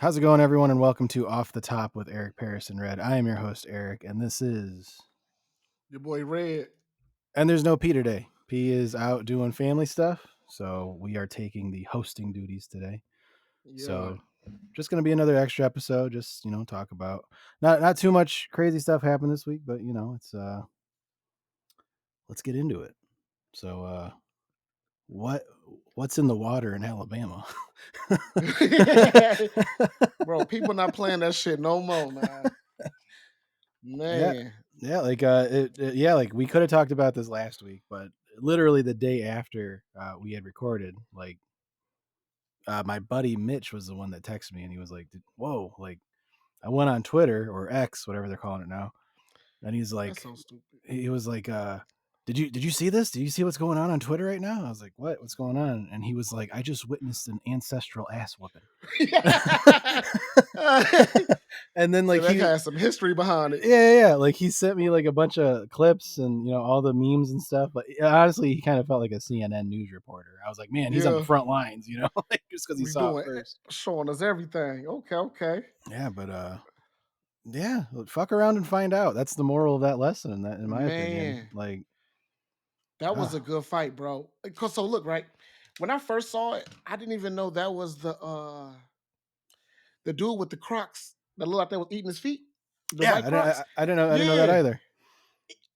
How's it going, everyone, and welcome to Off the Top with Eric Paris and Red. I am your host, Eric, and this is... Your boy Red. And there's no P today. P is out doing family stuff, so we are taking the hosting duties today. Yeah. So just going to be another extra episode, just, talk about... Not too much crazy stuff happened this week, but, it's... Let's get into it. So, what's in the water in Alabama? Bro, people not playing that shit no more, man. Yeah, Man. yeah, like we could have talked about this last week, but literally the day after we had recorded, like my buddy Mitch was the one that texted me, and he was like, "Whoa!" Like I went on Twitter or X, whatever they're calling it now, and he's That's like, so stupid. he was like, "Did you see this? Did you see what's going on Twitter right now?" I was like, "What? What's going on?" And he was like, "I just witnessed an ancestral ass whooping." And then So like that has some history behind it. yeah, like he sent me like a bunch of clips and all the memes and stuff. But honestly, he kind of felt like a CNN news reporter. I was like, man, he's on the Yeah. front lines, like just because he We saw it doing first. showing us everything. Okay. Yeah, but yeah, fuck around and find out. That's the moral of that lesson, in my opinion. Man. Like, That was a good fight, bro. So look, right? When I first saw it, I didn't even know that was the dude with the Crocs that looked like they was eating his feet. The yeah, white Crocs. I didn't know, I didn't know that Yeah. either.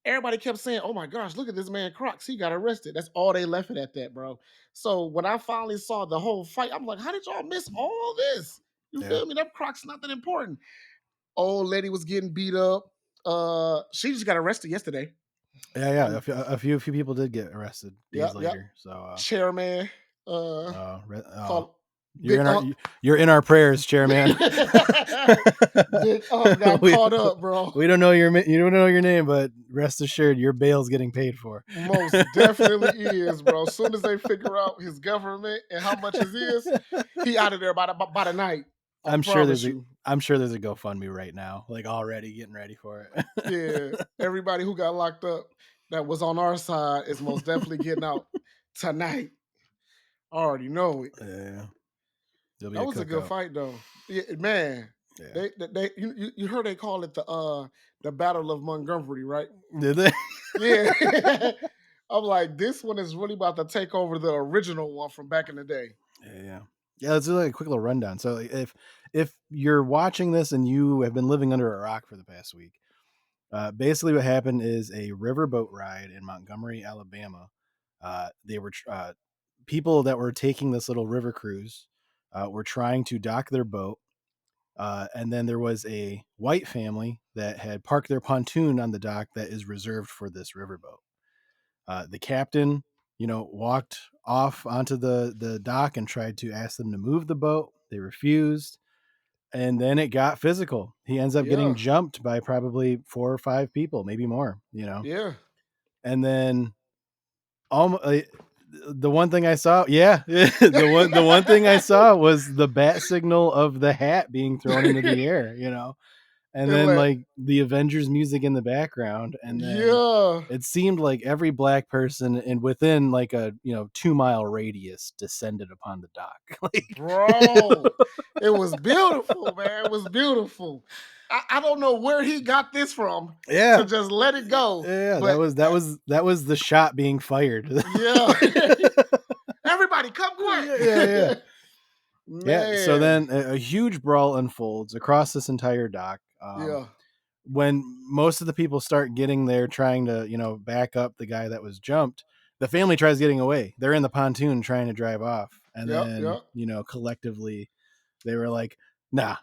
Everybody kept saying, "Oh my gosh, look at this man Crocs. He got arrested." That's all they left it at that, bro. So when I finally saw the whole fight, I'm like, how did y'all miss all this? You Yeah, feel me? That Crocs nothing important. Old lady was getting beat up. She just got arrested yesterday. yeah. Um, A few people did get arrested days yep. later. So, Chairman, uh, called you're Big in our Unc. you're in our prayers, chairman. Big Unc got we, caught up, bro. we don't know you don't know your name, but rest assured your bail's getting paid for. Most definitely is, bro. As soon as they figure out his government and how much it is, he out of there by the night. I I'm sure promise you. I'm sure there's a GoFundMe right now, like already getting ready for Yeah, it. everybody who got locked up that was on our side is most definitely getting out tonight. I already know it. Yeah, there'll be That a was a good cookout. fight though. Yeah, man. Yeah, You heard they call it the Battle of Montgomery, right? did they? Yeah. I'm like, this one is really about to take over the original one from back in the day. Yeah. Let's do like a quick little rundown. So, like, if you're watching this and you have been living under a rock for the past week, basically what happened is a riverboat ride in Montgomery, Alabama. They were people that were taking this little river cruise were trying to dock their boat. And then there was a white family that had parked their pontoon on the dock that is reserved for this riverboat. The captain, walked off onto the dock and tried to ask them to move the boat. They refused. And then it got physical. He ends up getting Yeah. jumped by probably 4 or 5 people, maybe more. Yeah. And then the one thing I saw, yeah, the one thing I saw was the bat signal of the hat being thrown into the air. And And then like, like the Avengers music in the background, and then yeah. it seemed like every black person and within like a 2 mile radius descended upon the dock. Bro, it was beautiful, man. It was beautiful. I don't know where he got this from Yeah, to just let it go. yeah, But that was the shot being fired. yeah. Everybody come Yeah. quick. Yeah, so Man. then a huge brawl unfolds across this entire dock. Yeah. When most of the people start getting there trying to, back up the guy that was jumped, the family tries getting away. They're in the pontoon trying to drive off. And then, Yep. collectively they were like, nah,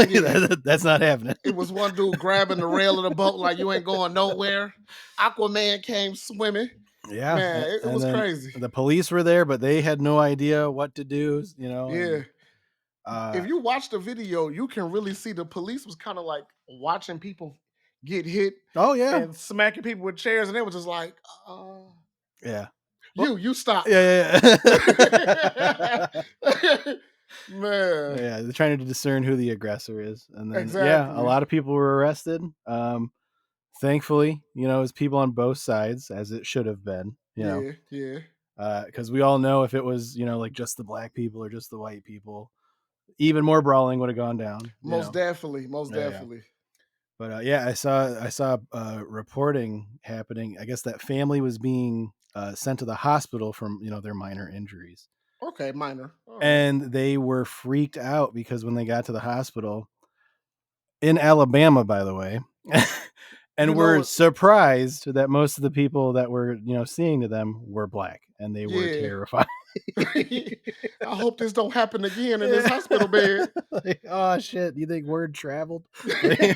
Yeah. that's not happening. It was one dude grabbing the rail of the boat like you ain't going nowhere. Aquaman came swimming. Yeah. Man, it And was then crazy. the police were there, but they had no idea what to do, Yeah. and, If you watch the video, you can really see the police was kind of like watching people get hit oh yeah. and smacking people with chairs, and they were just like, Yeah. Well, you stop. yeah. Man, Yeah, they're trying to discern who the aggressor is, and then a exactly. lot of people were arrested. Thankfully, it was people on both sides, as it should have been. Yeah. Because we all know if it was like just the black people or just the white people, even more brawling would have gone down. You Most know. definitely, most Yeah, yeah. definitely. But yeah, I saw reporting happening. I guess that family was being sent to the hospital from their minor injuries, Okay, minor. All right. and they were freaked out because when they got to the hospital in Alabama, by the way, You and know were what? surprised that most of the people that were seeing to them were black, and they were Yeah. terrified. I hope this don't happen again in this Yeah. hospital bed. Like, oh shit! You think word traveled? Like,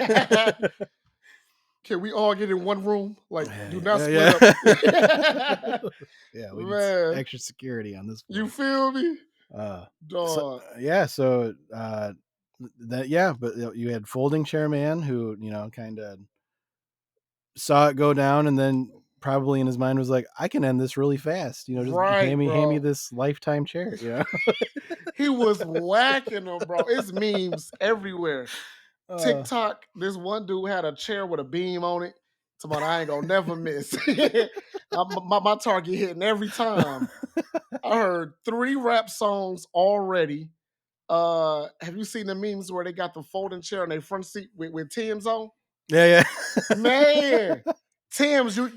Can we all get in one room? Like, yeah, do not yeah, split yeah, up. yeah. Yeah, we need Man, extra security on this you floor. feel me? Uh, so Dog. yeah, so that yeah, but you had folding chair man who kind of saw it go down, and then probably in his mind was like, I can end this really fast. Just hand Right, me hand me bro. this lifetime chair. He was whacking them, bro. It's memes everywhere. uh, TikTok, this one dude had a chair with a beam on it. Tomorrow I ain't gonna never miss. My target hitting every time. I heard 3 rap songs already. Have you seen the memes where they got the folding chair in their front seat with Tim's on? yeah, Man, yeah. Tim's, you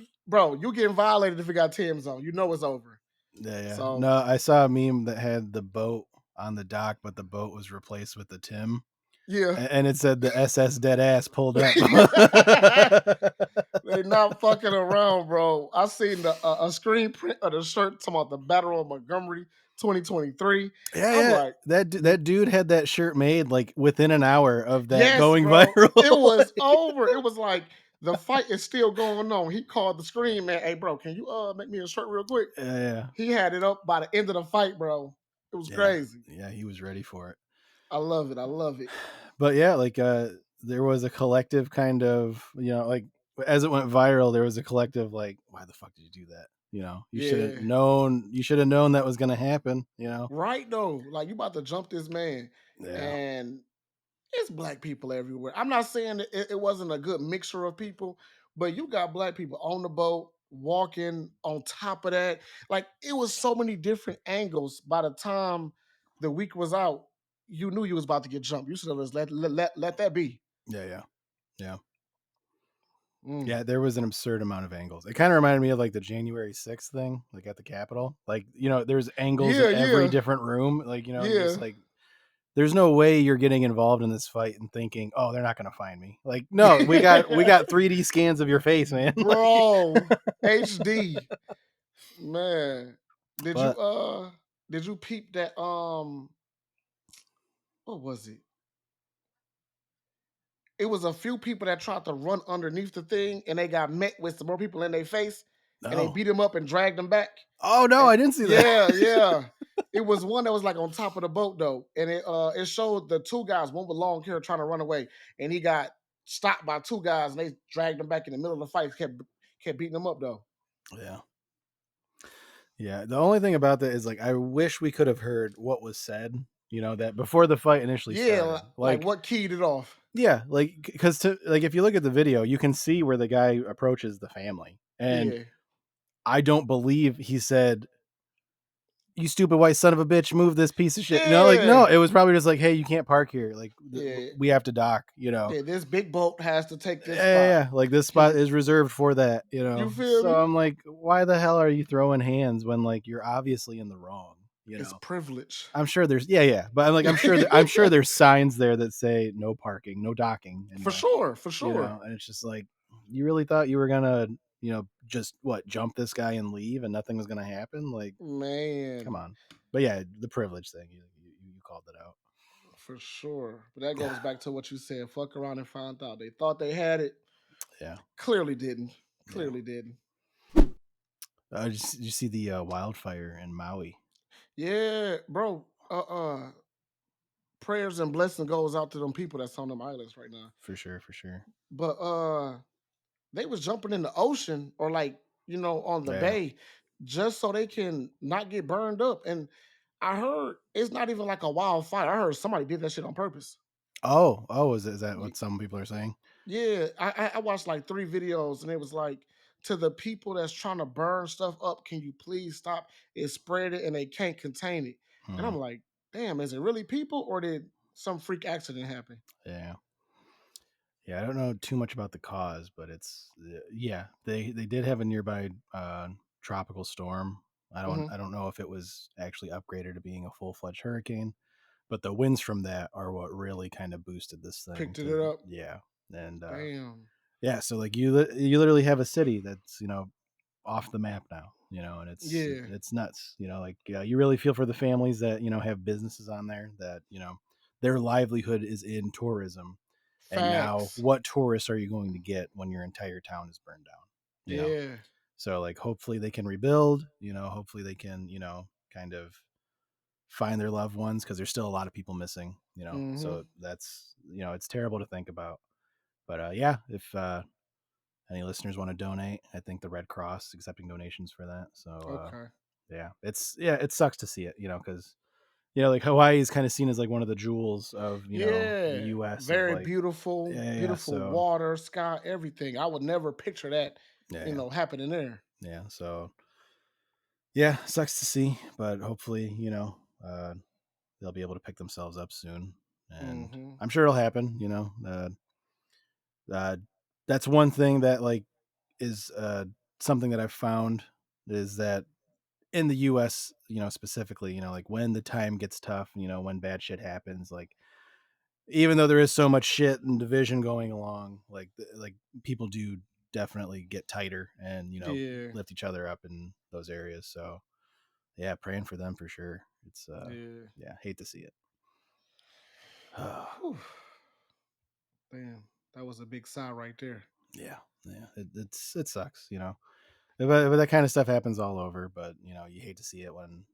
getting violated if you got Tim's on. You know it's over. Yeah, yeah. So No, I saw a meme that had the boat on the dock, but the boat was replaced with the Tim, yeah. and it said the SS dead ass pulled up. They not fucking around, bro. I seen a screen print of the shirt talking about the Battle of Montgomery 2023. Yeah, I'm yeah. like, That dude had that shirt made like within an hour of that yes, going bro. It viral. was over. It was like the fight is still going on. He called the screen man, hey bro, can you make me a shirt real quick? Yeah, He had it up by the end of the fight, bro. It was yeah, crazy. yeah. He was ready for it. I love it. I love it. But yeah, like there was a collective kind of like as it went viral, there was a collective like, why the fuck did you do that? You should have Yeah. known. You should have known that was going to happen. Right though. Like you about to jump this man. Yeah, And it's black people everywhere. I'm not saying that it wasn't a good mixture of people, but you got black people on the boat, walking on top of that. Like it was so many different angles. By the time the week was out, you knew you was about to get jumped. You should have just let that be. yeah, yeah, yeah. Mm. Yeah, there was an absurd amount of angles. It kind of reminded me of like the January 6th thing, like at the Capitol. Like, there's angles in Yeah, every yeah, different room. Like, just yeah, like there's no way you're getting involved in this fight and thinking, "Oh, they're not going to find me." Like, no, we got 3D scans of your face, man. Like, bro. HD, man. Did you but uh did you peep that what was it? It was a few people that tried to run underneath the thing and they got met with some more people in their face and they no. beat them up and dragged them back. Oh no, And I didn't see that. yeah, yeah. It was one that was like on top of the boat though. And it showed the 2 guys, one with long hair trying to run away. And he got stopped by 2 guys and they dragged him back in the middle of the fight, kept beating him up though. Yeah. Yeah, the only thing about that is like I wish we could have heard what was said, that before the fight initially Yeah, started. like Like what keyed it off? yeah, like because to like if you look at the video, you can see where the guy approaches the family, and Yeah. I don't believe he said, "You stupid white son of a bitch, move this piece of shit." Like no, Yeah. it was probably just like, "Hey, you can't park here. Like Yeah. we have to dock." Yeah. This big boat has to take Yeah, this yeah, spot. yeah, like this Can spot is reserved for that. you feel So me? I'm like, why the hell are you throwing hands when like you're obviously in the wrong? It's privilege. I'm sure there's yeah, yeah, but I'm like I'm sure there's signs there that say no parking, no docking For anywhere. sure, for sure. And it's just like, you really thought you were gonna, just what, jump this guy and leave and nothing was gonna happen? Like, come Man, on. But yeah, the privilege thing, you called it out. for sure. But that goes back to what you said. Fuck around and found out. They thought they had it. Yeah, Clearly didn't. yeah. Clearly didn't. Did you see the wildfire in Maui? Yeah, bro. Prayers and blessing goes out to them people that's on them islands right now. For sure, for sure. But they was jumping in the ocean or like, on the Yeah. bay just so they can not get burned up. And I heard it's not even like a wildfire. I heard somebody did that shit on purpose. Oh, is that what some people are saying? Yeah, I watched like 3 videos and it was like, to the people that's trying to burn stuff up, can you please stop? It spread it and they can't contain it. And Hmm. I'm like, damn, is it really people or did some freak accident happened. Yeah. Yeah, I don't know too much about the cause, but it's yeah, they did have a nearby tropical storm. Hmm. I don't know if it was actually upgraded to being a full-fledged hurricane, but the winds from that are what really kind of boosted this thing Picked it to up. yeah. And Damn. yeah, so like you literally have a city that's, off the map now, and Yeah. it's nuts, like you really feel for the families that, have businesses on there that, their livelihood is in tourism. And now Facts. what tourists are you going to get when your entire town is burned down? You know? Yeah. So like hopefully they can rebuild, hopefully they can, kind of find their loved ones because there's still a lot of people missing, Hmm. So that's, it's terrible to think about. But yeah, if any listeners want to donate, I think the Red Cross is accepting donations for that. So Okay. yeah, it sucks to see it, because like Hawaii is kind of seen as like one of the jewels of the Yeah. U.S. of Very like beautiful, yeah, beautiful so water, sky, everything. I would never picture that, yeah, happening there. so yeah, sucks to see, but hopefully they'll be able to pick themselves up soon, and Hmm. I'm sure it'll happen. Uh, that's one thing that like is something that I've found is that in the US, specifically, like when the time gets tough, when bad shit happens, like even though there is so much shit and division going along, like like people do definitely get tighter and Yeah. lift each other up in those areas. So yeah, praying for them for sure. It's Yeah. yeah, hate to see it. Whew. Damn. That was a big sigh right there. Yeah, yeah, it sucks, but that kind of stuff happens all over. But you hate to see it when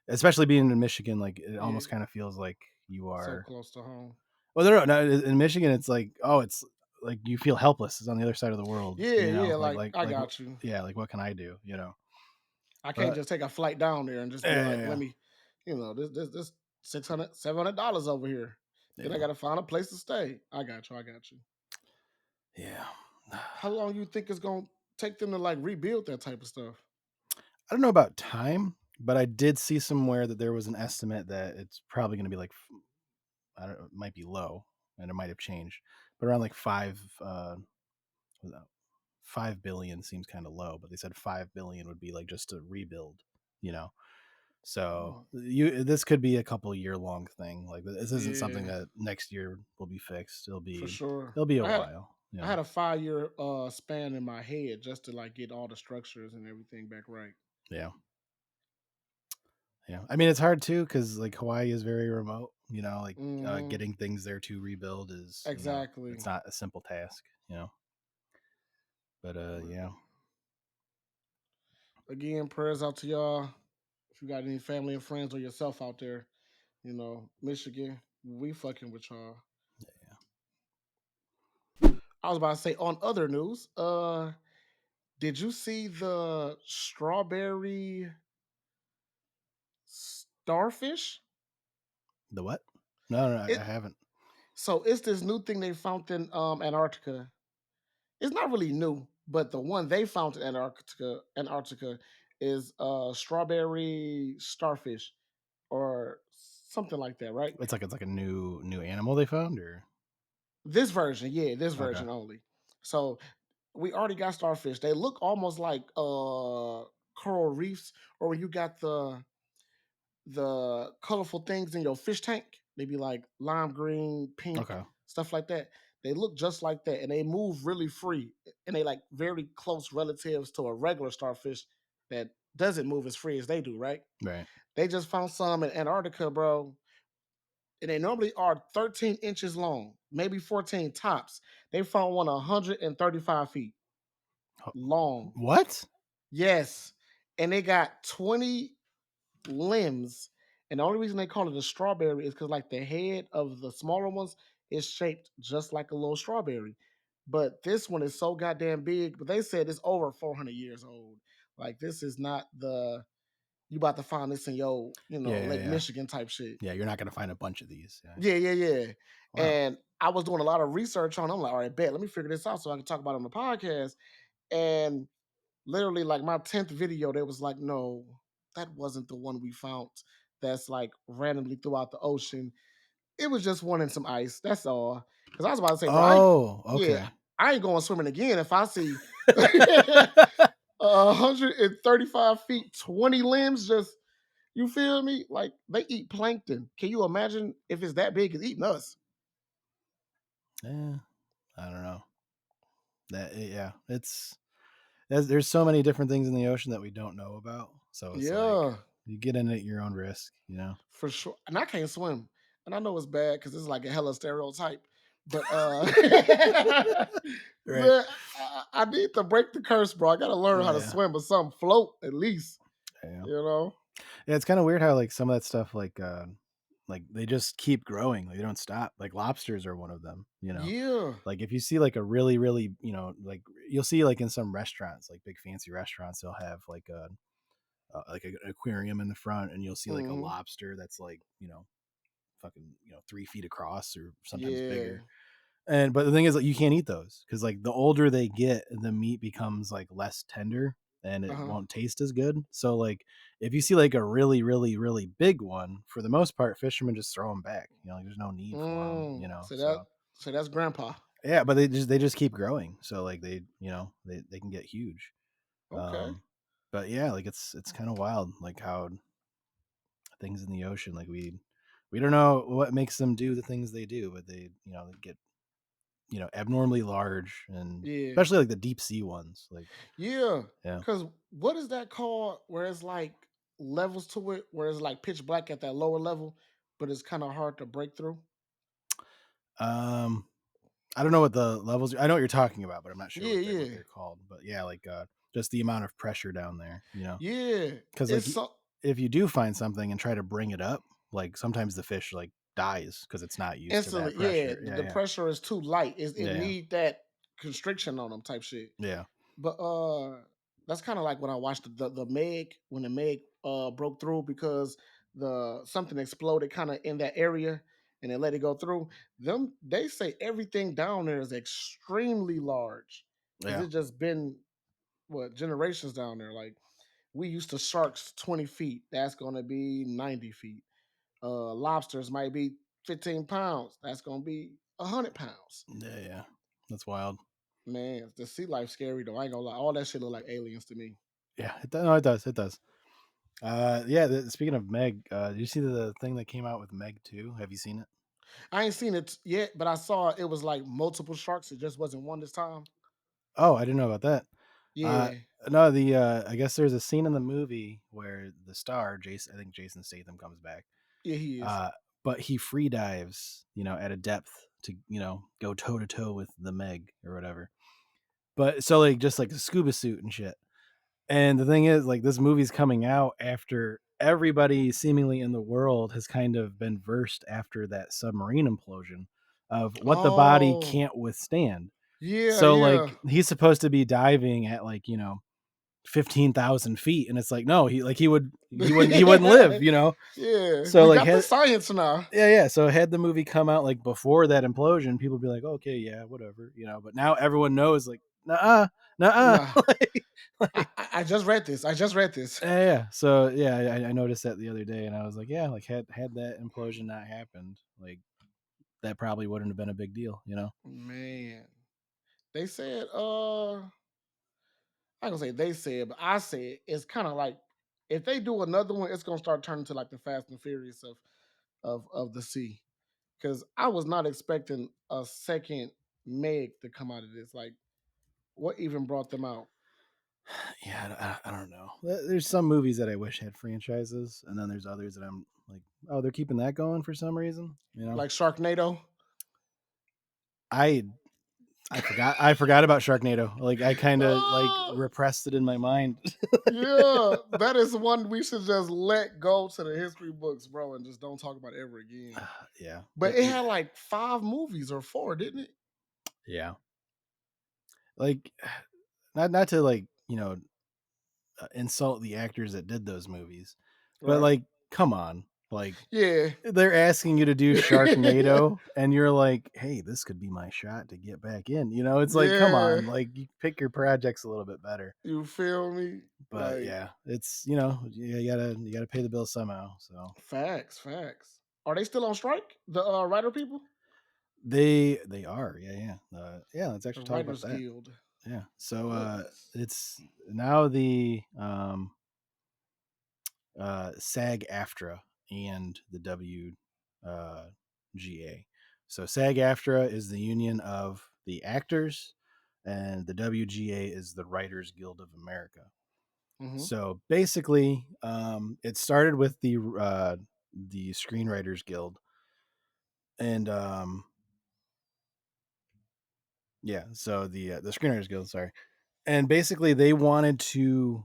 especially being in Michigan, like it Yeah. almost kind of feels like you So are. close to home. Well, no, in Michigan, it's like it's like you feel helpless. It's on the other side of the world, Yeah, yeah, like I got you. yeah, like what can I do, I can't But just take a flight down there and just be like, let yeah, me, this 600, $700 over here. Then I yeah, gotta find a place to stay. I got you, I got you. yeah. How long you think it's gonna take them to like rebuild that type of stuff? I don't know about time, but I did see somewhere that there was an estimate that it's probably going to be like I don't know, it might be low, and it might have changed, but around like 5 billion seems kind of low, but they said 5 billion would be like just to rebuild, you know. So Oh, this could be a couple year long thing. Like this isn't something yeah, that next year will be fixed. for sure. It'll be a I had while. I had a 5 year span in my head just to like get all the structures and everything back right. Yeah, yeah. I mean, it's hard too because like Hawaii is very remote. Like Hmm. getting things there to rebuild is it's Exactly. not a simple task. But But yeah, again, prayers out to y'all. If you got any family and friends or yourself out there, Michigan, we fucking with y'all. I was about to say on other news, did you see the strawberry starfish? the what? No, no, I It haven't. so it's this new thing they found in Antarctica. It's not really new, but the one they found in Antarctica is strawberry starfish or something like that, right? It's like a new animal they found, or This version, yeah, this okay, version only. So we already got starfish. They look almost like coral reefs, or when you got the colorful things in your fish tank. They be like lime green, pink, okay, stuff like that. They look just like that, and they move really free, and they like very close relatives to a regular starfish that doesn't move as free as they do. Right? right. They just found some in Antarctica, bro, and they normally are 13 inches long, maybe 14 tops. They found one 135 feet long. What? Yes. And they got 20 limbs. And the only reason they call it a strawberry is because like the head of the smaller ones is shaped just like a little strawberry. But this one is so goddamn big. But they said it's over 400 years old. Like this is not the you about to find this in your, Yeah, yeah, Lake yeah. Michigan type shit. Yeah, you're not gonna find a bunch of these. Yeah. Yeah, yeah, yeah. Wow. And I was doing a lot of research on. I'm like, all right, bet. Let me figure this out so I can talk about it on the podcast. And literally, like my 10th video, they was like, no, that wasn't the one we found. That's like randomly throughout the ocean. It was just wanting some ice. That's all. Because I was about to say, bro, Oh, yeah, okay. I ain't going swimming again if I see 135 feet, 20 limbs. Just you feel me? Like they eat plankton. Can you imagine if it's that big? It's eating us. Yeah, I don't know. Yeah, there's so many different things in the ocean that we don't know about. So it's like Yeah. you get in at your own risk, you know. For sure. And I can't swim. And I know it's bad because it's like a hella stereotype. But Right. man, I need to break the curse, bro. I gotta learn how to Yeah. swim or something, float at least. Yeah. You know? Yeah, it's kind of weird how like some of that stuff like they just keep growing. Like they don't stop. Like lobsters are one of them, you know. Yeah. Like if you see like a really really, like you'll see like in some restaurants, like big fancy restaurants, they'll have like an aquarium in the front and you'll see like a Hmm. lobster that's like, fucking, 3 feet across or sometimes Yeah. bigger. But the thing is, like, you can't eat those because like the older they get, the meat becomes like less tender and it Uh-huh. won't taste as good. So like if you see like a really really really big one, for the most part, fishermen just throw them back. Like there's no need for them. So So that's grandpa. yeah, but they just keep growing. So like they can get huge. Okay. Um, but yeah, like it's kind of wild, like how things in the ocean, like we don't know what makes them do the things they do, but they get abnormally large, and Yeah. especially like the deep sea ones. Like, Yeah. yeah. Cause what is that called where it's like levels to it, where it's like pitch black at that lower level, but it's kind of hard to break through? Um, I don't know what the levels. I know what you're talking about, but I'm not sure Yeah, what yeah. they're called. But yeah, like just the amount of pressure down there. Yeah, Because like it's so if you do find something and try to bring it up, like sometimes the fish like dies because it's not used to instantly. that Yeah, pressure. the, Yeah, the yeah, pressure is too light. It yeah, need that constriction on them type shit. yeah, But that's kind of like when I watched the Meg when the Meg broke through because the something exploded kind of in that area and they let it go through. Them they say everything down there is extremely large because yeah, it's just been what generations down there. Like we used to sharks 20 feet. That's gonna be 90 feet. Lobsters might be 15 pounds. That's gonna be 100 pounds. yeah, yeah. That's wild. Man, the sea life scary though. I ain't gonna lie. All that shit look like aliens to me. Yeah, no, it does. It does. Yeah. Speaking of Meg, did you see the thing that came out with Meg 2? Have you seen it? I ain't seen it yet, but I saw it was like multiple sharks. It just wasn't one this time. Oh, I didn't know about that. Uh, Yeah, no, I guess there's a scene in the movie where the star, Jason, I think Jason Statham comes back, yeah, he is. uh, but he free dives, at a depth to, go toe to toe with the Meg or whatever. But so like just like a scuba suit and shit. And the thing is, like, this movie's coming out after everybody seemingly in the world has kind of been versed after that submarine implosion of what the body Oh, can't withstand. yeah, So yeah. like he's supposed to be diving at like 15,000 feet, and it's like no, he wouldn't live. Yeah, So we like got the science now. yeah, yeah. So had the movie come out like before that implosion, people be like, okay, yeah, whatever. But now everyone knows like, nah, nah, Nah, like, I just read this. I just read this. yeah, yeah. So yeah, I noticed that the other day, and I was like, yeah, like had that implosion not happened, like that probably wouldn't have been a big deal. Man, they said, I gonna say they said, but I said it's kind of like if they do another one, it's gonna start turning to like the Fast and Furious of the sea. Because I was not expecting a second Meg to come out of this. Like, what even brought them out? Yeah, I don't know. There's some movies that I wish had franchises, and then there's others that I'm like, oh, they're keeping that going for some reason. Like Sharknado? I I forgot about Sharknado. Like I kind of like Oh, repressed it in my mind. yeah, that is one we should just let go to the history books, bro, and just don't talk about it ever again. Yeah, But it had like 5 movies or four, didn't it? yeah. Like not to like insult the actors that did those movies, but Right? like come on, like Yeah. they're asking you to do Sharknado, and you're like, hey, this could be my shot to get back in. It's like, come Yeah. on, like you pick your projects a little bit better. You feel me? But Like yeah, it's you gotta pay the bill somehow. So facts, facts. Are they still on strike? The writer people, They are, yeah, yeah. Yeah, let's the actually talk about Writers that. Guild. Yeah. So Goodness. it's now the SAG AFTRA and the WGA. So SAG AFTRA is the union of the actors, and the WGA is the Writers Guild of America. Hmm. So basically, it started with the Screenwriters Guild, and yeah, so the Screenwriters Guild, sorry, and basically they wanted to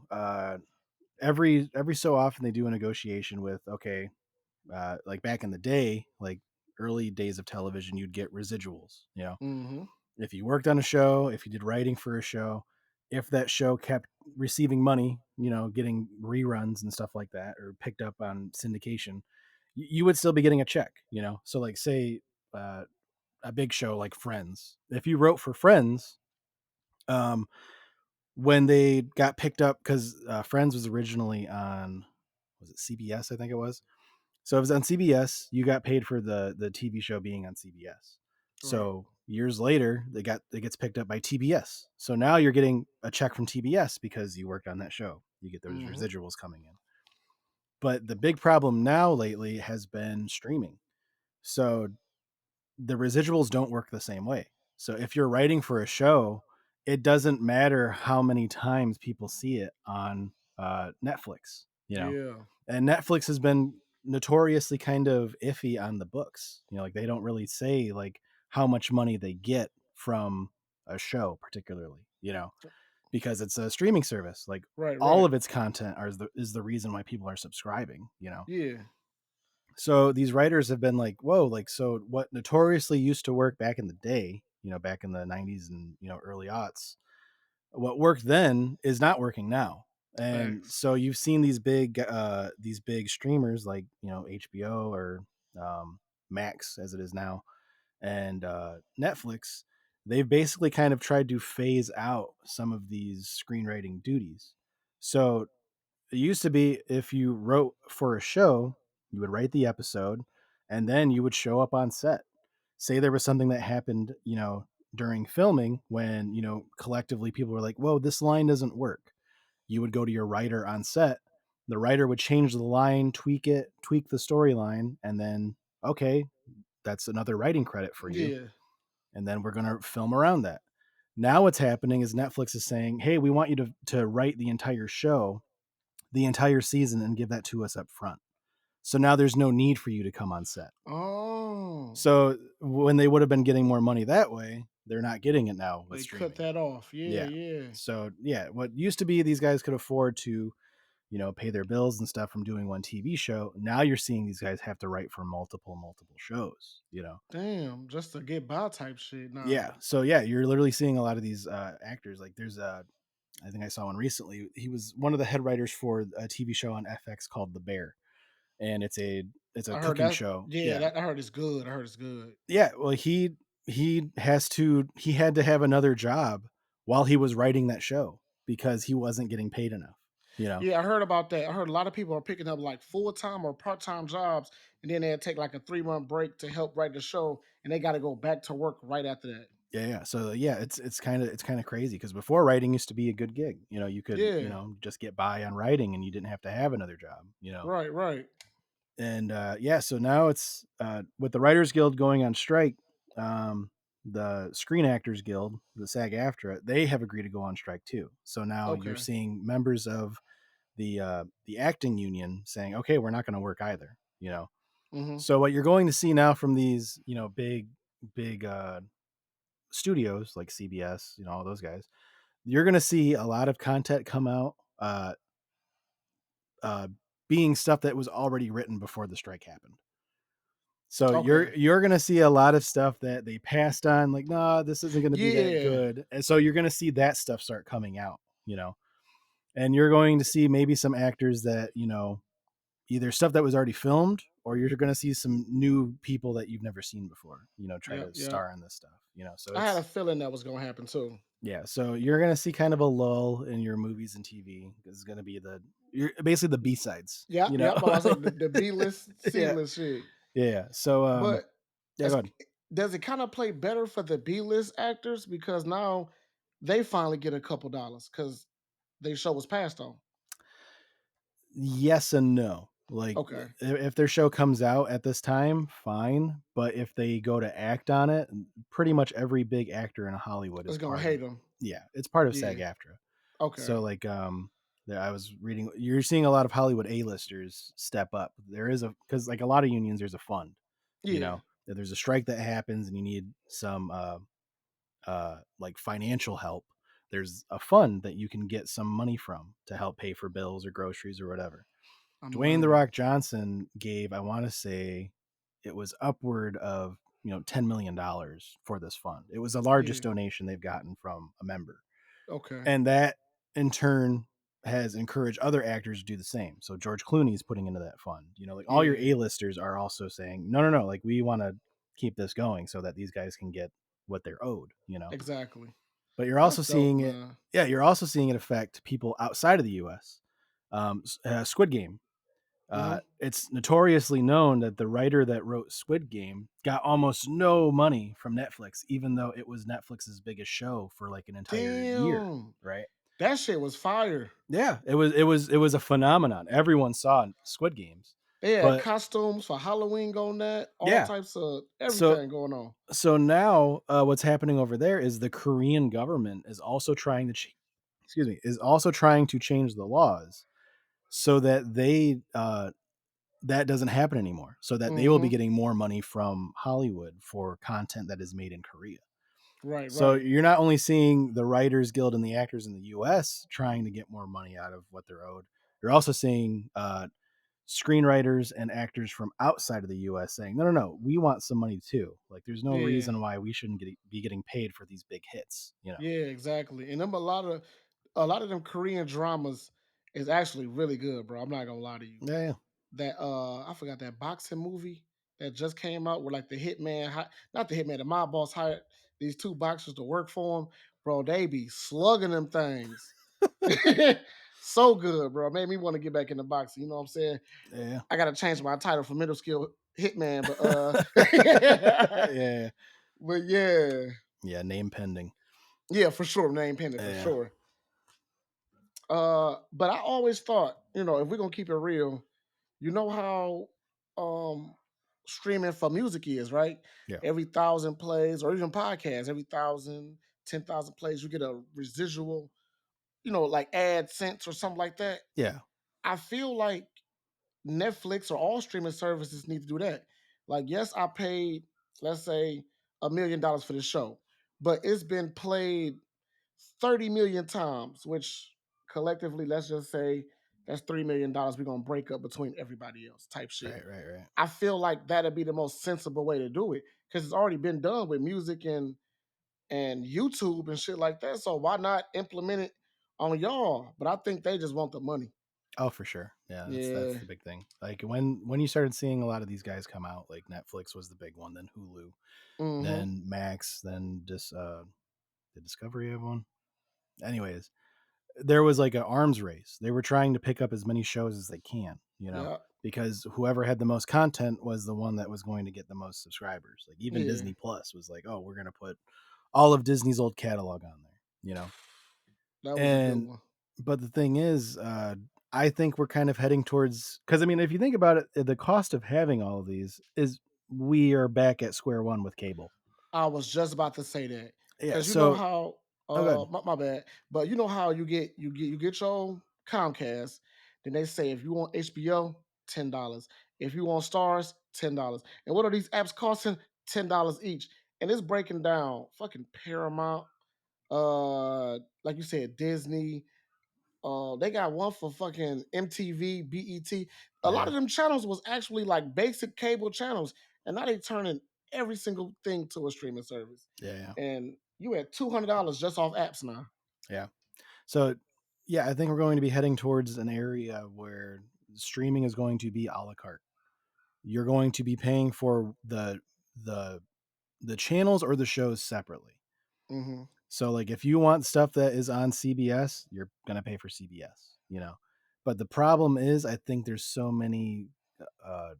every so often they do a negotiation with, okay, like back in the day, like early days of television, you'd get residuals. You know, Hmm. if you worked on a show, if you did writing for a show, if that show kept receiving money, you know, getting reruns and stuff like that, or picked up on syndication, you would still be getting a check. You know, so like say uh, a big show like Friends, if you wrote for Friends, um, when they got picked up because Friends was originally on, was it CBS? I think it was. So if it was on CBS, you got paid for the TV show being on CBS. Right. So years later, it gets picked up by TBS. So now you're getting a check from TBS because you worked on that show. You get those Hmm. residuals coming in. But the big problem now lately has been streaming. So the residuals don't work the same way. So if you're writing for a show, it doesn't matter how many times people see it on Netflix, you know. Yeah. And Netflix has been notoriously kind of iffy on the books. You know, like they don't really say like how much money they get from a show, particularly. You know, because it's a streaming service. Like Right. all Right. of its content is the reason why people are subscribing. You know, Yeah. so these writers have been like, whoa, like, so what notoriously used to work back in the day, you know, back in the 90s and, you know, early aughts, what worked then is not working now. And Facts. so you've seen these big streamers like, you know, HBO or um, Max as it is now, and Netflix. They've basically kind of tried to phase out some of these screenwriting duties. So it used to be if you wrote for a show, you would write the episode and then you would show up on set. Say there was something that happened, you know, during filming when, you know, collectively people were like, whoa, this line doesn't work. You would go to your writer on set. The writer would change the line, tweak it, tweak the storyline, and then, okay, that's another writing credit for you. Yeah. And then we're going to film around that. Now what's happening is Netflix is saying, hey, we want you to write the entire show, the entire season, and give that to us up front. So now there's no need for you to come on set. Oh, So when they would have been getting more money that way, they're not getting it now with they cut streaming. that off. Yeah. Yeah. Yeah. So yeah, what used to be these guys could afford to, you know, pay their bills and stuff from doing one TV show. Now you're seeing these guys have to write for multiple shows, you know. Damn. Just to get by type shit. Yeah. Nah. So yeah, you're literally seeing a lot of these actors. Like there's I think I saw one recently. He was one of the head writers for a TV show on FX called The Bear, and it's a I heard cooking that. show. Yeah. Yeah, That I heard it's good. I heard it's good. yeah. Well, he had to have another job while he was writing that show because he wasn't getting paid enough. You know. Yeah, I heard about that. I heard a lot of people are picking up like full time or part time jobs, and then they'll take like a 3 month break to help write the show, and they got to go back to work right after that. Yeah, yeah. So yeah, it's kind of crazy because before writing used to be a good gig. You know, you could, you Yeah. know, just get by on writing and you didn't have to have another job. You know, Right. Right. and yeah, so now it's with the Writers Guild going on strike. The Screen Actors Guild, the SAG-AFTRA, they have agreed to go on strike too. So now you're Okay. seeing members of the acting union saying, "Okay, we're not going to work either." You know, Hmm. so what you're going to see now from these, you know, big studios like CBS, you know, all those guys, you're going to see a lot of content come out, uh, being stuff that was already written before the strike happened. So Okay. you're gonna see a lot of stuff that they passed on, like, nah, this isn't gonna be that Yeah. good. And so you're gonna see that stuff start coming out, you know. And you're going to see maybe some actors that, you know, either stuff that was already filmed or you're gonna see some new people that you've never seen before, you know, try Yep. to Yep. star in this stuff, you know. So I had a it's feeling that was gonna happen too. yeah, so you're gonna see kind of a lull in your movies and TV. It's gonna be you're basically the B sides, Yep. you know. Yep. I was saying the B list, C Yeah. list shit. Yeah. So But yeah, go as ahead. does it kind of play better for the B-list actors because now they finally get a couple dollars because they show was passed on? Yes and no. Like Okay, if their show comes out at this time, fine. But if they go to act on it, pretty much every big actor in Hollywood is it's gonna part of. hate them. Yeah, it's part of Yeah. SAG-AFTRA. So Okay. like I was reading you're seeing a lot of Hollywood A-listers step up. There is a because like a lot of unions, there's a fund, you Yeah. know. If there's a strike that happens and you need some like financial help, there's a fund that you can get some money from to help pay for bills or groceries or whatever. I'm Dwayne the learning. Rock Johnson gave, I want to say, it was upward of $10 million for this fund. It was the largest Yeah. donation they've gotten from a member, Okay. and that in turn has encouraged other actors to do the same. So George Clooney is putting into that fund. Like all your Yeah. A-listers are also saying, no, no, no, like we want to keep this going so that these guys can get what they're owed. Exactly. But you're also That's dope, seeing it, man. yeah, you're also seeing it affect people outside of the U.S. Squid Game, Hmm. it's notoriously known that the writer that wrote Squid Game got almost no money from Netflix, even though it was Netflix's biggest show for like an entire year, Damn. right? That shit was fire. Yeah, it was a phenomenon. Everyone saw Squid Games, They had but costumes for Halloween on that, all yeah, types of so everything going on. so now what's happening over there is the Korean government is also trying to excuse me is also trying to change the laws so that that doesn't happen anymore, so that they will be Hmm. getting more money from Hollywood for content that is made in Korea. Right, So right. you're not only seeing the Writers Guild and the actors in the US trying to get more money out of what they're owed, you're also seeing screenwriters and actors from outside of the US saying, no, no, no, we want some money too. Like there's no Yeah. reason why we shouldn't be getting paid for these big hits. Yeah, exactly. And them a lot of them Korean dramas is actually really good, bro. I'm not gonna lie to you. Yeah, yeah. That I forgot that boxing movie that just came out where like the hitman not the hitman, the mob boss hired these two boxers to work for him. Bro, they be slugging them things. So good, bro. Made me want to get back into boxing. You know what I'm saying? Yeah. I gotta change my title from middle skill hitman, but Yeah. but yeah. Yeah, name pending. Yeah, for sure. Name pending for Yeah. sure. But I always thought, if we're gonna keep it real, you know how streaming for music is, right? Yeah. Every 1,000 plays, or even podcasts, every 1,000, 10,000 plays, you get a residual, like AdSense or something like that. Yeah. I feel like Netflix or all streaming services need to do that. Like, yes, I paid, let's say, $1 million for the show, but it's been played 30 million times, which collectively, let's just say that's $3 million we're gonna break up between everybody else type shit. Right, right, right. I feel like that'd be the most sensible way to do it because it's already been done with music and YouTube and shit like that. So why not implement it on y'all? But I think they just want the money. Oh, for sure. Yeah, that's Yeah. the big thing. Like when you started seeing a lot of these guys come out, like Netflix was the big one, then Hulu, Mm-hmm. then Max, then just the Discovery have one. Anyways, there was like an arms race. They were trying to pick up as many shows as they can, Yeah. because whoever had the most content was the one that was going to get the most subscribers. Like even Yeah. Disney Plus was like, "Oh, we're going to put all of Disney's old catalog on there." That was a good And one. but the thing is, I think we're kind of heading towards because I mean, if you think about it, the cost of having all of these is we are back at square one with cable. I was just about to say that Yeah. because you know So, how oh, good. my bad, but you know how you get your Comcast, then they say if you want HBO, $10. If you want Stars, $10. And what are these apps costing? $10 each. And it's breaking down fucking Paramount, like you said, Disney. They got one for fucking MTV, BET. A lot Yeah. of them channels was actually like basic cable channels, and now they turning every single thing to a streaming service. Yeah. Yeah. And you had $200 just off apps now. Yeah. So, yeah, I think we're going to be heading towards an area where streaming is going to be a la carte. You're going to be paying for the the channels or the shows separately. Hmm. So like if you want stuff that is on CBS, you're gonna pay for CBS. But the problem is I think there's so many uh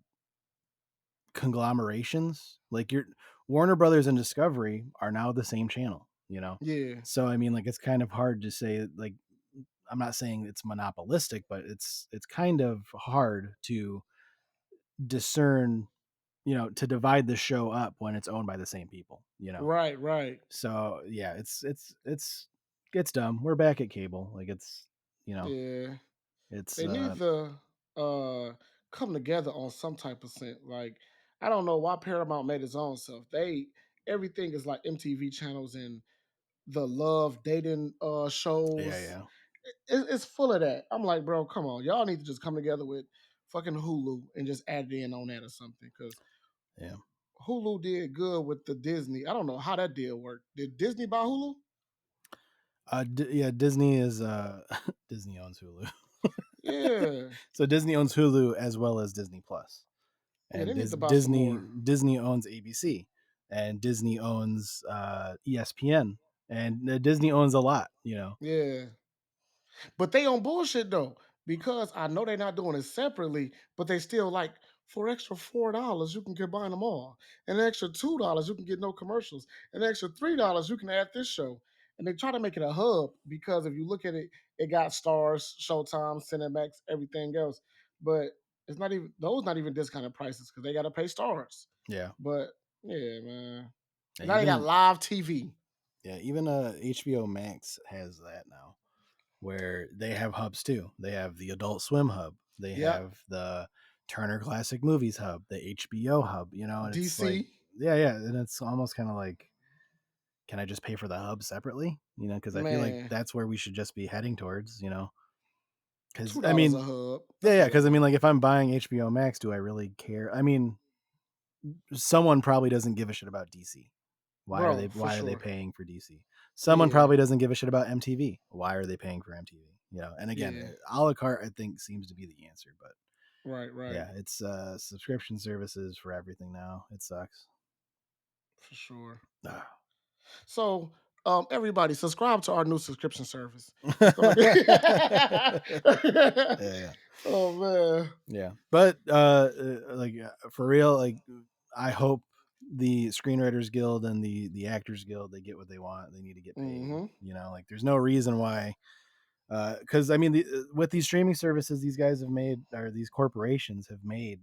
conglomerations. Like your Warner Brothers and Discovery are now the same channel, you know? Yeah. So I mean, like it's kind of hard to say like I'm not saying it's monopolistic, but it's kind of hard to discern, to divide the show up when it's owned by the same people, you know. Right, right. So yeah, it's dumb. We're back at cable. Like you know, Yeah. it's They need to come together on some type of sense. Like, I don't know why Paramount made its own stuff. They everything is like MTV channels and the love dating yeah, shows. yeah, It's full of that. I'm like, bro, come on. Y'all need to just come together with fucking Hulu and just add it in on that or something. Because yeah. Hulu did good with the Disney. I don't know how that deal worked. Did Disney buy Hulu? Yeah, Disney is Disney owns Hulu. Yeah. So Disney owns Hulu as well as Disney Plus, Yeah, they and need to buy some Disney more. Disney owns ABC, and Disney owns ESPN, and Disney owns a lot. Yeah. But they on bullshit though, because I know they're not doing it separately, but they still like for extra $4 you can combine them all. And an extra $2 you can get no commercials. An extra $3 you can add this show. And they try to make it a hub because if you look at it, it got stars, Showtime, Cinemax, everything else. But it's not even those not even discounted prices because they gotta pay stars. Yeah, But yeah, man. yeah, And now they got even live TV. HBO Max has that now, where they have hubs too. They have the Adult Swim hub. They Yep. have the Turner Classic Movies hub, the HBO hub, and it's like, DC. yeah, yeah. And it's almost kind of like, can I just pay for the hub separately? Because I feel like Man, that's where we should just be heading towards. Because, I $2 a mean, hub. yeah, That's a yeah. little Because, I mean, money. like, if I'm buying HBO Max, do I really care? I mean, someone probably doesn't give a shit about DC. Why are they Bro, for why are they sure. paying for DC? Someone Yeah, probably doesn't give a shit about MTV. Why are they paying for MTV? And again, yeah. a la carte I think seems to be the answer, but Right, right. yeah, it's subscription services for everything now. It sucks. For sure. Ah. So, everybody subscribe to our new subscription service. It's gonna be Yeah, Oh man. yeah. But like for real, like I hope the Screenwriters Guild and the Actors Guild, they get what they want. They need to get paid. Hmm. Like there's no reason why. Because I mean, with these streaming services, these guys have made, or these corporations have made,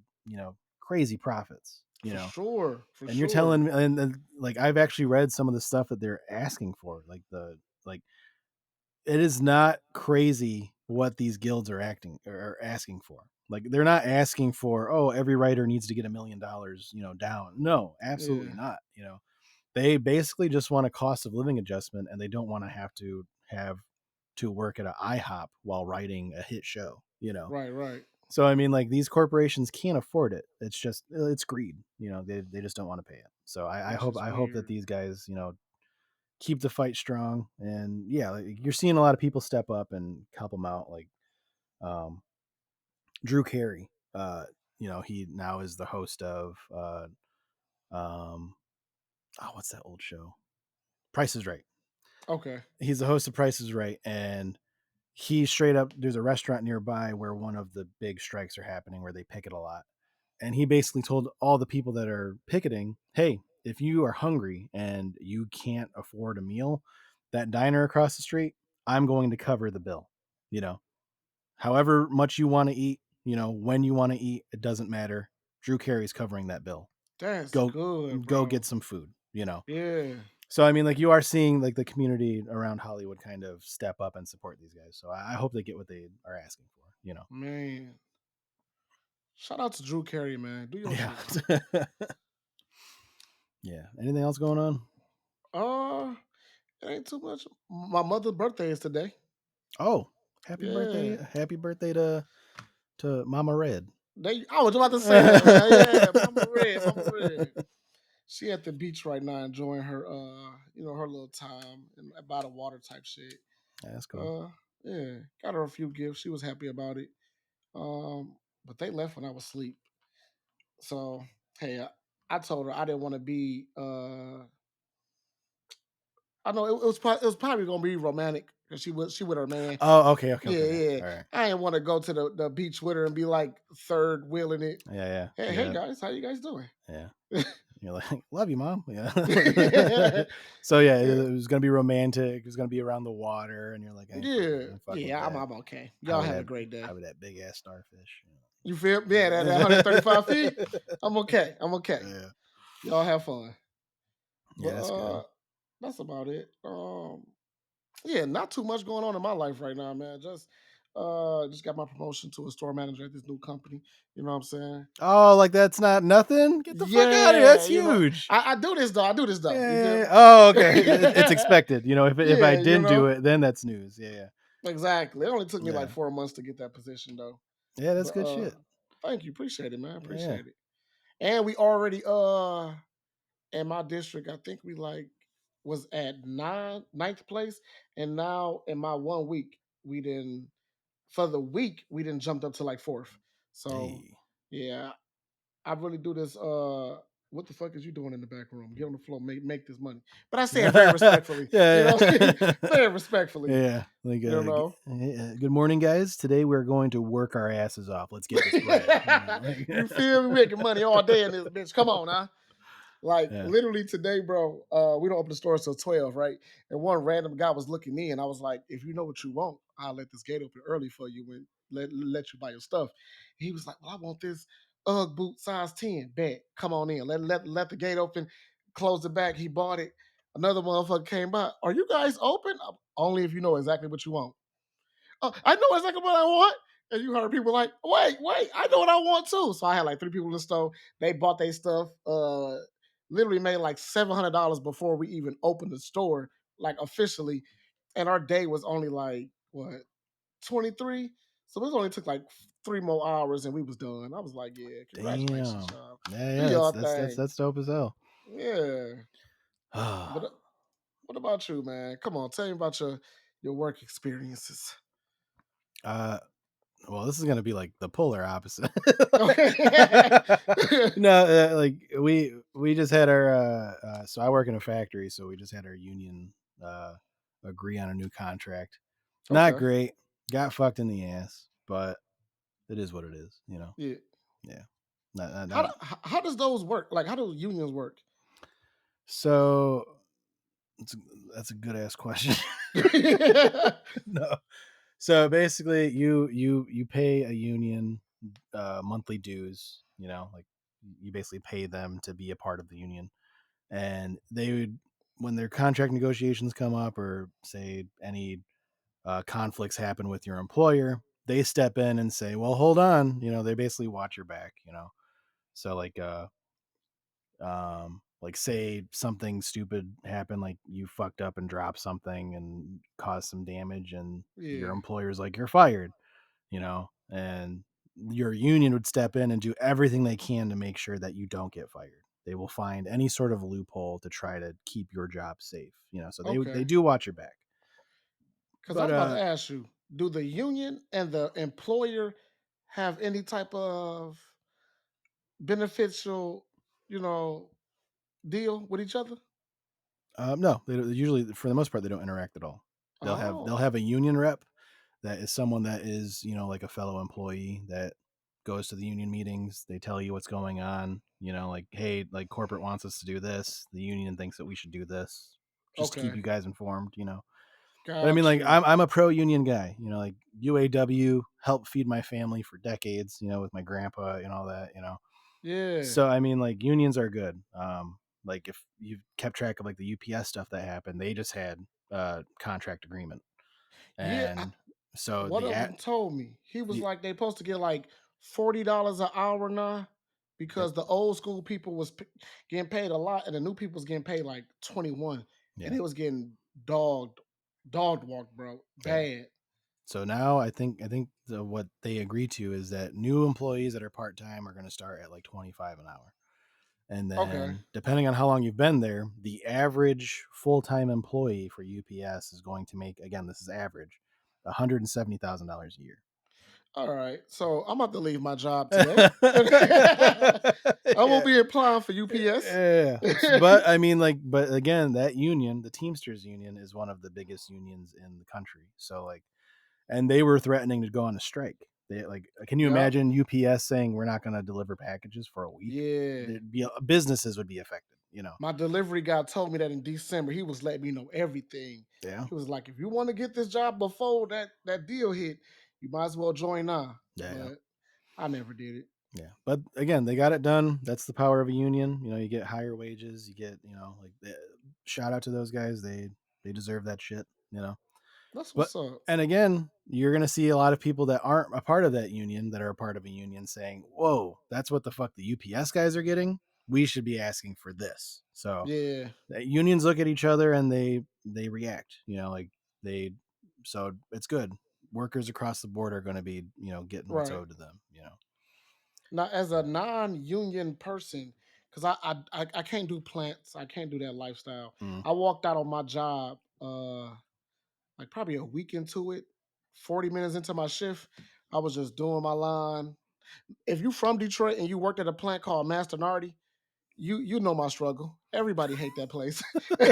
crazy profits. For sure. For And you're sure. telling me, and like I've actually read some of the stuff that they're asking for, like it is not crazy what these guilds are asking for. Like they're not asking for, oh, every writer needs to get $1 million, down. No, absolutely Yeah. not. They basically just want a cost of living adjustment, and they don't want to have to work at an IHOP while writing a hit show. Right, right. So I mean, like these corporations can't afford it. It's just it's greed. They just don't want to pay it. So I That's hope just I hope that weird. these guys keep the fight strong. And yeah, like, you're seeing a lot of people step up and help them out. Like um, Drew Carey. He now is the host of um, what's that old show? Price is Right. Okay. He's the host of Price is Right, and he straight up, there's a restaurant nearby where one of the big strikes are happening, where they picket a lot, and he basically told all the people that are picketing, hey, if you are hungry and you can't afford a meal, that diner across the street, I'm going to cover the bill. you know However much you want to eat, when you want to eat, it doesn't matter. Drew Carey's covering that bill. That's go good, go bro. get some food. Yeah. So I mean, like you are seeing like the community around Hollywood kind of step up and support these guys. So I hope they get what they are asking for. Man. Shout out to Drew Carey, man. Do your Yeah. shit. Yeah. Anything else going on? Uh, it ain't too much. My mother's birthday is today. Oh, happy birthday! Yeah. Happy birthday to Mama Red. I was about to say that, man. Yeah, Mama Red, Mama Red. She at the beach right now enjoying her her little time and by the water type shit. That's cool. Uh yeah. Got her a few gifts. She was happy about it. But they left when I was asleep. So hey, I told her I didn't want to be I know it was probably gonna be romantic because she with her man. Oh, okay, okay, Yeah, okay, okay. yeah. All right. I didn't want to go to the beach with her and be like third wheeling it. Yeah, yeah. Hey, You hey got guys, how you guys doing? yeah. You're like, love you, mom. Yeah. Yeah, So yeah, it was gonna be romantic. It was gonna be around the water, and you're like, I ain't fucking, yeah, I ain't fucking with yeah. that. I'm okay. Y'all Probably have a that, great day. probably that big ass starfish. You feel? Yeah, that 135 feet. I'm okay. I'm okay. Yeah, Y'all have fun. But yeah, that's good. that's about it. Yeah, not too much going on in my life right now, man. Just got my promotion to a store manager at this new company. You know what I'm saying? Oh, like that's not nothing. Get the fuck out of here. Yeah, That's you know, huge. I do this though. I do this Yeah, though. You yeah, feel yeah. me? Oh, okay. It's expected. If I Yeah, you didn't do know. it, then that's news. Yeah, Exactly. It only took me yeah, like 4 months to get that position though. yeah. That's But good shit. thank you. Appreciate it, man. Yeah. Appreciate it. And we already in my district, I think we like was at ninth place. And now in my 1 week, we didn't for the week, we didn't jumped up to like fourth. So Hey. yeah, I really do this. What the fuck is you doing in the back room? Get on the floor, make this money. But I say it very Yeah, respectfully, you know. yeah. Say it respectfully, Yeah, like, you know. hey, good morning, guys. Today we're going to work our asses off. Let's get this bread. Like, You feel me? Making money all day in this bitch. Come on, huh? Like yeah. literally today, bro. We don't open the store until 12, right? And one random guy was looking in. I was like, if you know what you want, I'll let this gate open early for you and let you buy your stuff. He was like, well, I want this UGG boot size 10. Bet. Come on in. Let the gate open. Close the back. He bought it. Another motherfucker came by. Are you guys open? Only if you know exactly what you want. I know exactly what I want. And you heard people like, wait, I know what I want too. So I had like three people in the store. They bought their stuff. Literally made like $700 before we even opened the store, like officially. And our day was only like what 23. So it only took like 3 more hours and we was done. I was like, yeah, congratulations, Damn. y'all. Yeah, Do yeah. That's y'all that's that's thing. that's dope as hell. Yeah. But what about you, man? Come on, tell me about your work experiences. uh, well, this is gonna be like the polar opposite. Okay. No, like we just had our. So I work in a factory, so we just had our union uh agree on a new contract. Not Okay. great. Got fucked in the ass, but it is what it is. Yeah. Yeah. Not, not, How not. do, how does those work? Like, how do unions work? So it's, that's a good ass question. No. So basically, you pay a union monthly dues. Like you basically pay them to be a part of the union, and they would when their contract negotiations come up, or say any conflicts happen with your employer, they step in and say, "Well, hold on." They basically watch your back. So like say something stupid happened, like you fucked up and dropped something and caused some damage, and your Yeah. employer's like, you're fired. And your union would step in and do everything they can to make sure that you don't get fired. They will find any sort of loophole to try to keep your job safe. So they Okay. do watch your back. Because I But was about to ask you, do the union and the employer have any type of beneficial, you know, deal with each other? no, they usually, for the most part, they don't interact at all. They'll Oh, have a union rep that is someone that is, like a fellow employee that goes to the union meetings. They tell you what's going on. Like, hey, like corporate wants us to do this. The union thinks that we should do this. Just to keep okay. you guys informed. But I mean, Got like, you. I'm a pro union guy. Like UAW helped feed my family for decades. With my grandpa and all that. Yeah. So I mean, like unions are good. Like if you've kept track of like the UPS stuff that happened, they just had a contract agreement, Yeah. and so One of them told me he was the like they supposed to get like $40 an hour now yep, because the old school people was getting paid a lot and the new people was getting paid like 21 and yeah, it was getting dogged dogged walked, bro, yeah. bad. So now I think what they agree to is that new employees that are part time are going to start at like 25 an hour. And Okay. then, depending on how long you've been there, the average full time employee for UPS is going to make, again, this is average, $170,000 a year. All right. So I'm about to leave my job today. I won't Yeah. be applying for UPS. Yeah. But I mean, like, but again, that union, the Teamsters union, is one of the biggest unions in the country. So like, and they were threatening to go on a strike. They like, can you Yep. imagine UPS saying we're not going to deliver packages for a week? Yeah. There'd be businesses would be affected. You know. My delivery guy told me that in December. He was letting me know everything. Yeah. He was like, if you want to get this job before that deal hit, you might as well join now. Yeah. Yeah. But I never did it. Yeah. But again, they got it done. That's the power of a union. You know, you get higher wages. You get, like, shout out to those guys. They deserve that shit. You know. That's But what's up. and again, you're gonna see a lot of people that aren't a part of that union that are a part of a union saying, "Whoa, that's what the fuck the UPS guys are getting. We should be asking for this." So Yeah. unions look at each other and they react. Like they. So it's good. Workers across the board are going to be getting what's Right. owed to them. Now, as a non-union person, because I can't do plants, I can't do that lifestyle. Mm. I walked out on my job like probably a week into it, 40 minutes into my shift. I was just doing my line. If you from Detroit and you worked at a plant called Master Nardi, you know my struggle. Everybody hate that place.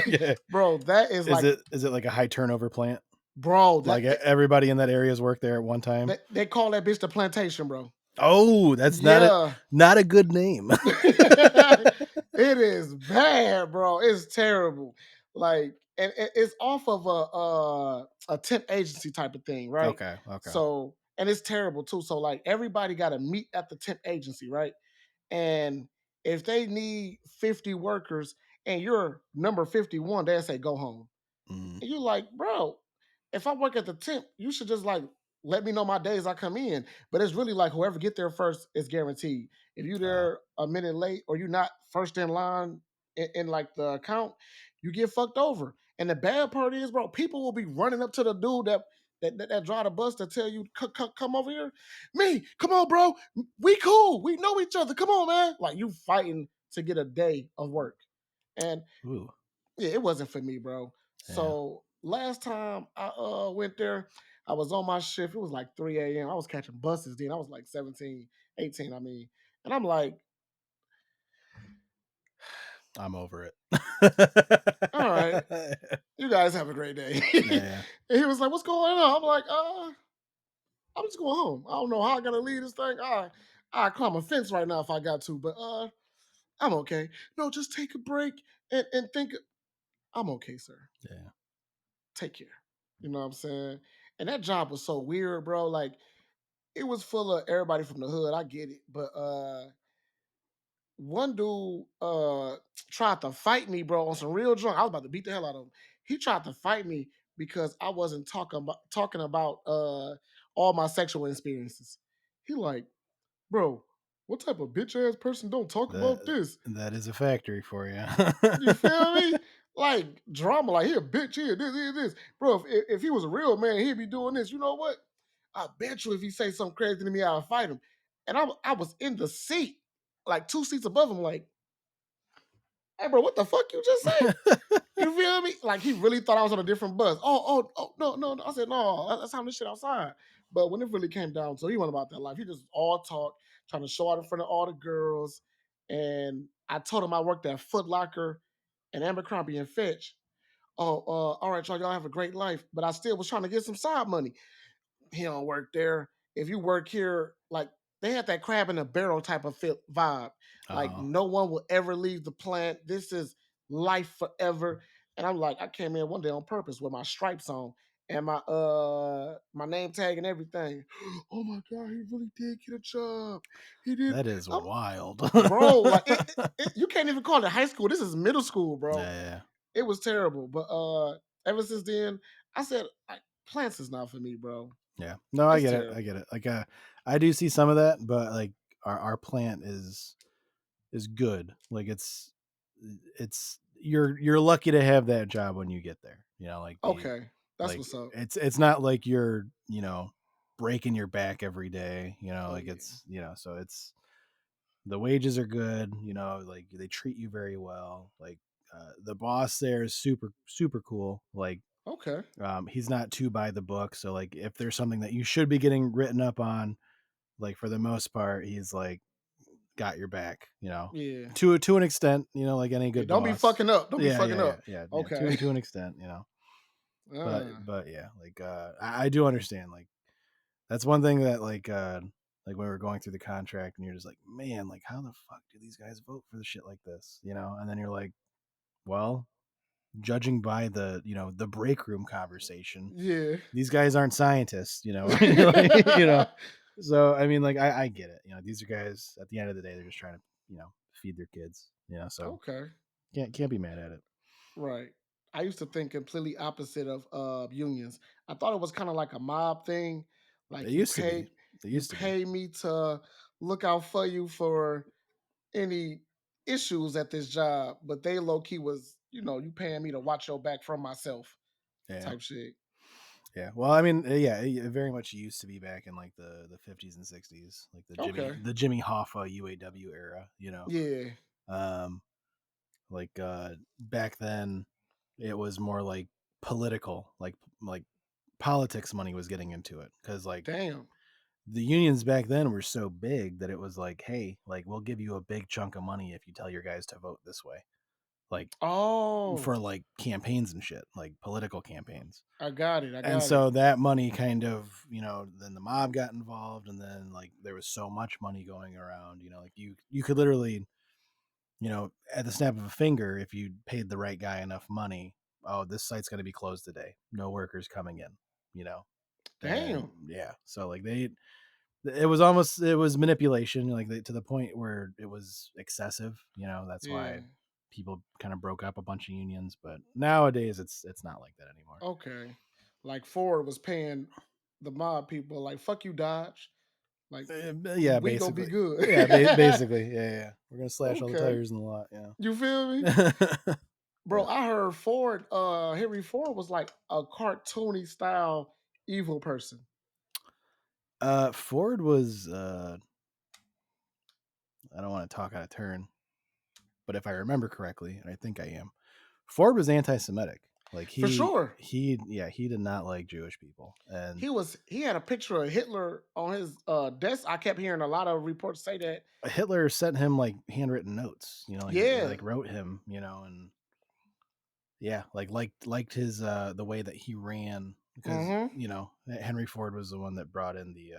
Yeah. Bro, that is Is like, it like a high turnover plant? bro, Like everybody in that area has worked there at one time. they call that bitch the plantation, bro. Oh, that's Yeah. not a good name. It is bad, bro. It's terrible. Like, and it's off of a temp agency type of thing, right? Okay, okay. So, and it's terrible too. So, like, everybody got to meet at the temp agency, right? And if they need 50 workers and you're number 51, they'll say go home. Mhm. And you're like, bro, if I work at the temp, you should just like let me know my days I come in. But it's really like whoever get there first is guaranteed. If you Uh, there a minute late or you're not first in line in like the account, you get fucked over. And the bad part is, bro, people will be running up to the dude that drive the bus to tell you come over here. Me, come on, bro. We cool. We know each other. Come on, man. Like you fighting to get a day of work. And ooh, yeah, it wasn't for me, bro. yeah. So last time I went there, I was on my shift. It was like 3 a.m. I was catching buses then. I was like 17, 18, I mean. And I'm like, I'm over it. all right, you guys have a great day. Yeah. And he was like, what's going on? I'm like, I'm just going home. I don't know how I gotta leave this thing. I climb a fence right now if I got to, but I'm okay. No, just take a break and think I'm okay, sir. Yeah. Take care. You know what I'm saying? And that job was so weird, bro. Like it was full of everybody from the hood. I get it, but one dude tried to fight me, bro, on some real drunk. I was about to beat the hell out of him. He tried to fight me because I wasn't talking about all my sexual experiences. He like, bro, what type of bitch ass person don't talk That about this? that is a factory for you. You feel me? Like drama, like he a bitch here, this. Bro, if he was a real man, he'd be doing this. You know what? I bet you if he say something crazy to me, I'll fight him. And I was in the seat, like 2 seats above him, like, hey bro, what the fuck you just say? You feel me? Like he really thought I was on a different bus. Oh, no. I said, no, that's how this shit outside. But when it really came down to it, he went about that life. He just all talk, trying to show out in front of all the girls. And I told him I worked at Foot Locker and Abercrombie and Fitch. Oh, all right, y'all have a great life. But I still was trying to get some side money. He don't work there. If you work here, like they have that crab in a barrel type of vibe. Like Oh, no one will ever leave the plant. This is life forever. And I'm like, I came in one day on purpose with my stripes on and my name tag and everything. Oh my god, he really did get a job. He did. that is I'm, wild. bro, like you can't even call it high school. This is middle school, bro. Yeah, It was terrible. But ever since then, I said like, plants is not for me, bro. yeah. No, I It's get it. I get terrible. it. Like, I do see some of that, but like our plant is good. Like it's you're lucky to have that job when you get there. Like Okay, that's like what's up. it's not like you're breaking your back every day. Oh Like yeah. it's so it's the wages are good. Like they treat you very well. Like the boss there is super super cool. Like Okay. He's not too by the book, so like if there's something that you should be getting written up on, like for the most part, he's like got your back, Yeah. to an extent, like any Yeah. good Don't be boss. fucking up. Don't be Yeah, fucking yeah, yeah, up. yeah, yeah. Okay. To an extent, but uh, yeah, like I do understand. Like that's one thing that like when we were going through the contract, and you're just like, man, like how the fuck do these guys vote for the shit like this, And then you're like, well, judging by the break room conversation, yeah. these guys aren't scientists, like. So I mean, like I get it. These are guys at the end of the day, they're just trying to feed their kids. So Okay. can't be mad at it. Right. I used to think completely opposite of unions. I thought it was kind of like a mob thing. They Like used to be. They you used to be. pay me to look out for you for any issues at this job, but they low key was, you paying me to watch your back from myself Yeah. type shit. Yeah. Well, I mean, yeah, it very much used to be back in like the 50s and 60s, like Okay. the Jimmy Hoffa UAW era. Yeah. Um, like back then, it was more like political, like politics money was getting into it because like Damn. the unions back then were so big that it was like, hey, like we'll give you a big chunk of money if you tell your guys to vote this way, like Oh, for like campaigns and shit, like political campaigns. I got it. I And got it. so that money kind of, then the mob got involved, and then like there was so much money going around, like you could literally, at the snap of a finger, if you paid the right guy enough money, oh, this site's going to be closed today, no workers coming in, you know. And Damn. yeah, so like it was manipulation, like to the point where it was excessive, that's Yeah. why people kind of broke up a bunch of unions. But nowadays it's not like that anymore. Okay. Like Ford was paying the mob people like fuck you Dodge. Like Yeah, we gonna be basically. good. Yeah, basically. Yeah, yeah. We're gonna slash all the Okay. tires in the lot. You feel me? Yeah. Bro, Yeah. I heard Ford, Henry Ford was like a cartoony style evil person. Ford was. I don't want to talk out of turn, but if I remember correctly, and I think I am, Ford was anti-Semitic. Like For sure. he did not like Jewish people, and He had a picture of Hitler on his desk. I kept hearing a lot of reports say that. Hitler sent him like handwritten notes. Like Yeah. like wrote him. And yeah, like liked his the way that he ran because Mm-hmm. Henry Ford was the one that brought in the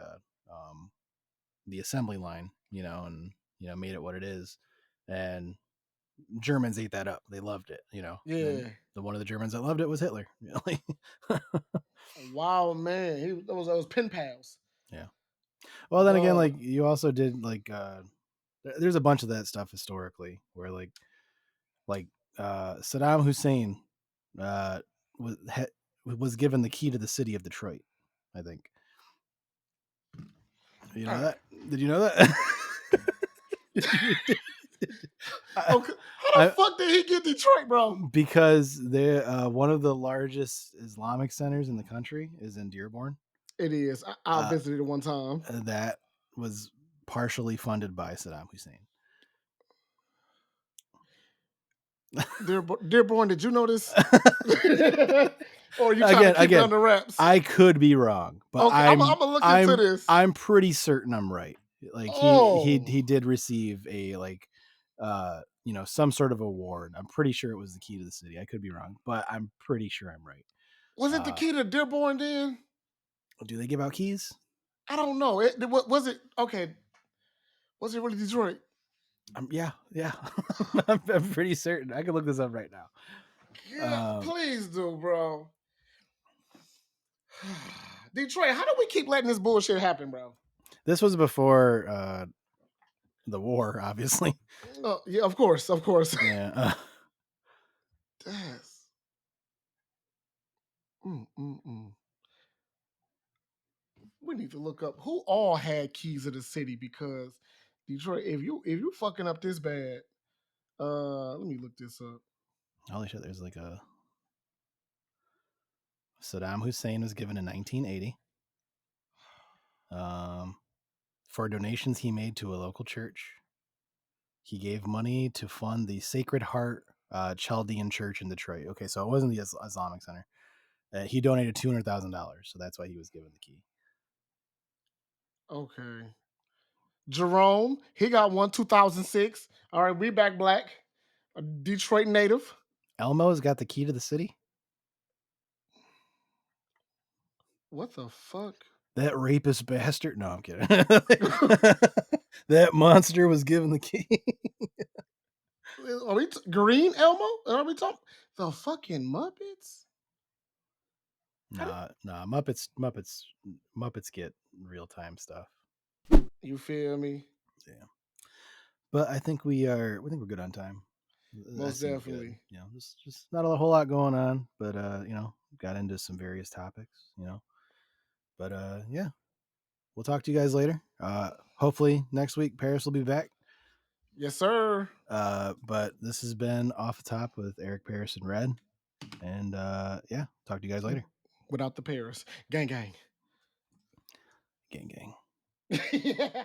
assembly line, and made it what it is, and Germans ate that up. They loved it, and Yeah. the one of the Germans that loved it was Hitler. Like, Wow, man. Those pen pals. yeah. Well, then again, Duh. like you also did like there's a bunch of that stuff historically where like Saddam Hussein uh was was given the key to the city of Detroit. I think. You know Ah. that? Did you know that? I, Okay. How the I fuck did he get Detroit, bro? because they one of the largest Islamic centers in the country is in Dearborn. It is. I Uh, visited it one time. that was partially funded by Saddam Hussein. Dearborn, did you know this? Or are you trying to again, keep it again, under wraps? I could be wrong, but Okay, I'm gonna look into this. I'm pretty certain I'm right. Like he Oh, did receive a like some sort of award. I'm pretty sure it was the key to the city. I could be wrong, but I'm pretty sure I'm right. was it the Uh key to Dearborn then? do they give out keys? I don't know. Was it okay? Was it really Detroit? Yeah, yeah. I'm pretty certain. I can look this up right now. Yeah, Um, please do, bro. Detroit, how do we keep letting this bullshit happen, bro? this was before the war, obviously. Oh, yeah, of course, of course. Yeah. Yes. Mm. We need to look up who all had keys to the city because Detroit, if you fucking up this bad, let me look this up. Holy shit! There's like a Saddam Hussein was given in 1980 um, for donations he made to a local church. He gave money to fund the Sacred Heart Chaldean Church in Detroit. Okay, so it wasn't the Islamic Center. He donated $200,000, so that's why he was given the key. Okay. Jerome, he got one 2006. All right, we back black. A Detroit native. Elmo's got the key to the city. What the fuck? That rapist bastard. No, I'm kidding. That monster was given the key. Are we Green Elmo? Are we talking the fucking Muppets? How did, Nah. Muppets get real time stuff. you feel me? Yeah, but I think we're good on time. That Most seems good. definitely. Just not a whole lot going on, but got into some various topics. But yeah, we'll talk to you guys later. Hopefully next week Paris will be back. Yes, sir. But this has been Off the Top with Eric, Paris, and Red. And yeah, talk to you guys later. Without the Paris. Gang gang. Gang gang. Yeah.